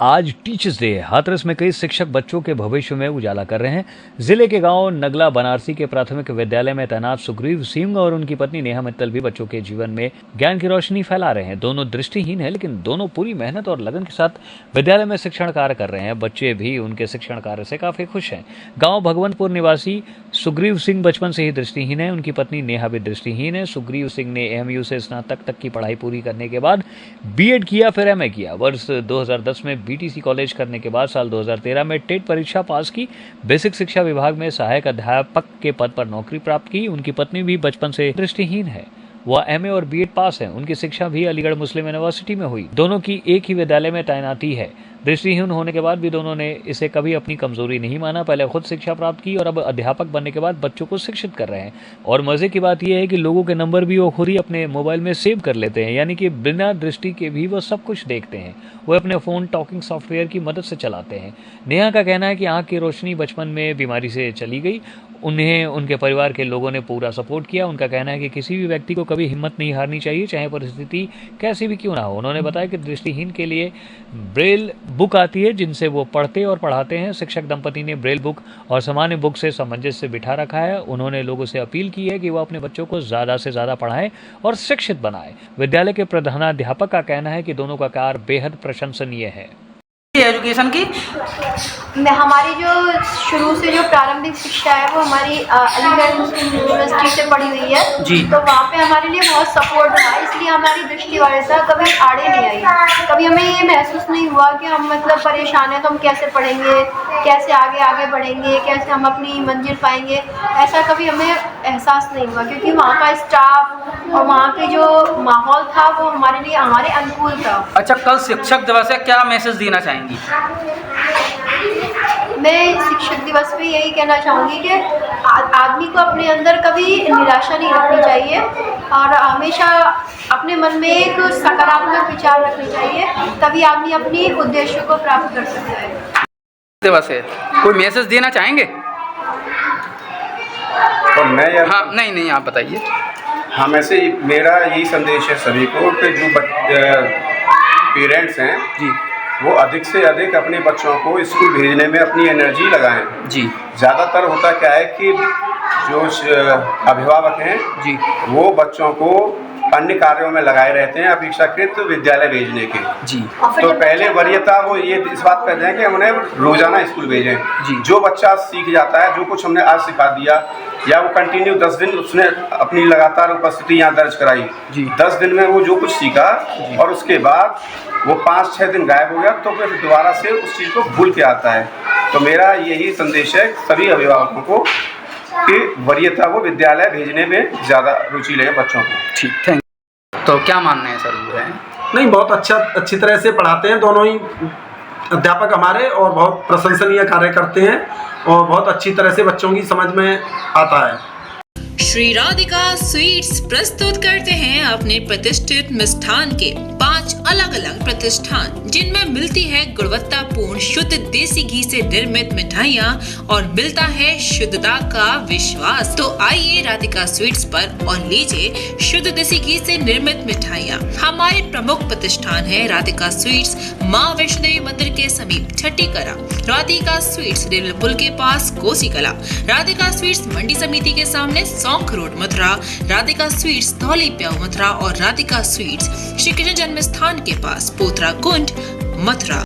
आज teachers day है। हाथरस में कई शिक्षक बच्चों के भविष्य में उजाला कर रहे हैं। जिले के गांव नगला बनारसी के प्राथमिक विद्यालय में तैनात सुग्रीव सिंह और उनकी पत्नी नेहा मित्तल भी बच्चों के जीवन में ज्ञान की रोशनी फैला रहे हैं। दोनों दृष्टिहीन हैं, लेकिन दोनों पूरी मेहनत और लगन के साथ विद्यालय में शिक्षण कार्य कर रहे हैं। बच्चे भी उनके शिक्षण कार्य से काफी खुश हैं। गाँव भगवंतपुर निवासी सुग्रीव सिंह बचपन से ही दृष्टिहीन है। उनकी पत्नी नेहा भी दृष्टिहीन है। सुग्रीव सिंह ने AMU से स्नातक तक की पढ़ाई पूरी करने के बाद BEd किया, फिर MA किया। वर्ष 2010 में BTC कॉलेज करने के बाद साल 2013 में टेट परीक्षा पास की। बेसिक शिक्षा विभाग में सहायक अध्यापक के पद पर नौकरी प्राप्त की। उनकी पत्नी भी बचपन से दृष्टिहीन है। वह MA और BEd पास है। उनकी शिक्षा भी अलीगढ़ मुस्लिम यूनिवर्सिटी में हुई। दोनों की एक ही विद्यालय में तैनाती है। दृष्टिहीन होने के बाद भी दोनों ने इसे कभी अपनी कमजोरी नहीं माना। पहले खुद शिक्षा प्राप्त की और अब अध्यापक बनने के बाद बच्चों को शिक्षित कर रहे हैं। और मजे की बात यह है कि लोगों के नंबर भी वो खुद ही अपने मोबाइल में सेव कर लेते हैं, यानी कि बिना दृष्टि के भी वो सब कुछ देखते हैं। वो अपने फोन टॉकिंग सॉफ्टवेयर की मदद से चलाते हैं। नेहा का कहना है कि आंख की रोशनी बचपन में बीमारी से चली गई। उन्हें उनके परिवार के लोगों ने पूरा सपोर्ट किया। उनका कहना है कि किसी भी व्यक्ति को कभी हिम्मत नहीं हारनी चाहिए, चाहे परिस्थिति कैसी भी क्यों ना हो। उन्होंने बताया कि दृष्टिहीन के लिए ब्रेल बुक आती है, जिनसे वो पढ़ते और पढ़ाते हैं। शिक्षक दंपति ने ब्रेल बुक और सामान्य बुक से सामंजस्य बिठा रखा है। उन्होंने लोगों से अपील की है कि वो अपने बच्चों को ज़्यादा से ज़्यादा पढ़ाएं और शिक्षित बनाएं। विद्यालय के प्रधानाध्यापक का कहना है कि दोनों का कार्य बेहद प्रशंसनीय है। एजुकेशन की हमारी जो शुरू से जो प्रारंभिक शिक्षा है वो हमारी अलीगढ़ मुस्लिम यूनिवर्सिटी से पढ़ी हुई है जी। तो वहाँ पे हमारे लिए बहुत सपोर्ट रहा, इसलिए हमारी दृष्टि वाले कभी आड़े नहीं आई। कभी हमें ये महसूस नहीं हुआ कि हम मतलब परेशान हैं तो हम कैसे पढ़ेंगे, कैसे आगे बढ़ेंगे, कैसे हम अपनी मंजिल पाएंगे, ऐसा कभी हमें एहसास नहीं हुआ, क्योंकि वहाँ का स्टाफ और वहाँ के जो माहौल था वो हमारे लिए हमारे अनुकूल था। अच्छा, कल शिक्षक दिवस है, क्या मैसेज देना चाहेंगी? मैं शिक्षक दिवस पे यही कहना चाहूँगी कि आदमी को अपने अंदर कभी निराशा नहीं रखनी चाहिए और हमेशा अपने मन में एक सकारात्मक विचार रखने चाहिए, तभी आदमी अपने उद्देश्य को प्राप्त कर सकता है। दिवस है, कोई मैसेज देना चाहेंगे? और मैं हाँ, नहीं आप बताइए। हाँ, वैसे मेरा यही संदेश है सभी को कि जो पेरेंट्स हैं जी, वो अधिक से अधिक अपने बच्चों को स्कूल भेजने में अपनी एनर्जी लगाएं जी। ज़्यादातर होता क्या है कि जो अभिभावक हैं जी, वो बच्चों को अन्य कार्यों में लगाए रहते हैं अपेक्षाकृत विद्यालय भेजने के। जी। तो पहले वरीयता वो ये इस बात पर दें कि हम उन्हें रोजाना स्कूल भेजें। जी। जो बच्चा सीख जाता है, जो कुछ हमने आज सिखा दिया या वो कंटिन्यू 10 दिन उसने अपनी लगातार उपस्थिति यहाँ दर्ज कराई, जी। 10 दिन में वो जो कुछ सीखा और उसके बाद वो 5-6 दिन गायब हो गया, तो फिर दोबारा से उस चीज़ को भूल के आता है। तो मेरा यही संदेश है सभी अभिभावकों को कि वरीयता वो विद्यालय भेजने में ज़्यादा रुचि लें बच्चों को। ठीक, थैंक यू। तो क्या मानना है सर? वो है नहीं, बहुत अच्छी तरह से पढ़ाते हैं दोनों ही अध्यापक हमारे, और बहुत प्रशंसनीय कार्य करते हैं और बहुत अच्छी तरह से बच्चों की समझ में आता है। श्री राधिका स्वीट्स प्रस्तुत करते हैं अपने प्रतिष्ठित मिष्ठान के 5 अलग अलग प्रतिष्ठान, जिनमें मिलती है गुणवत्तापूर्ण शुद्ध देसी घी से निर्मित मिठाइयाँ और मिलता है शुद्धता का विश्वास। तो आइए राधिका स्वीट्स पर और लीजिए शुद्ध देसी घी से निर्मित मिठाइयाँ। हमारे प्रमुख प्रतिष्ठान है राधिका स्वीट्स, माँ वैष्णो देवी मंदिर के समीप छठी कला, राधिका स्वीट्स रेलवे पुल के पास कोसी कला, राधिका स्वीट्स मंडी समिति के सामने सौंख रोड मथुरा, राधिका स्वीट्स धौली प्याऊ मथुरा और राधिका स्वीट्स श्री कृष्ण जन्म स्थान के पास पोथरा कुंड मथुरा।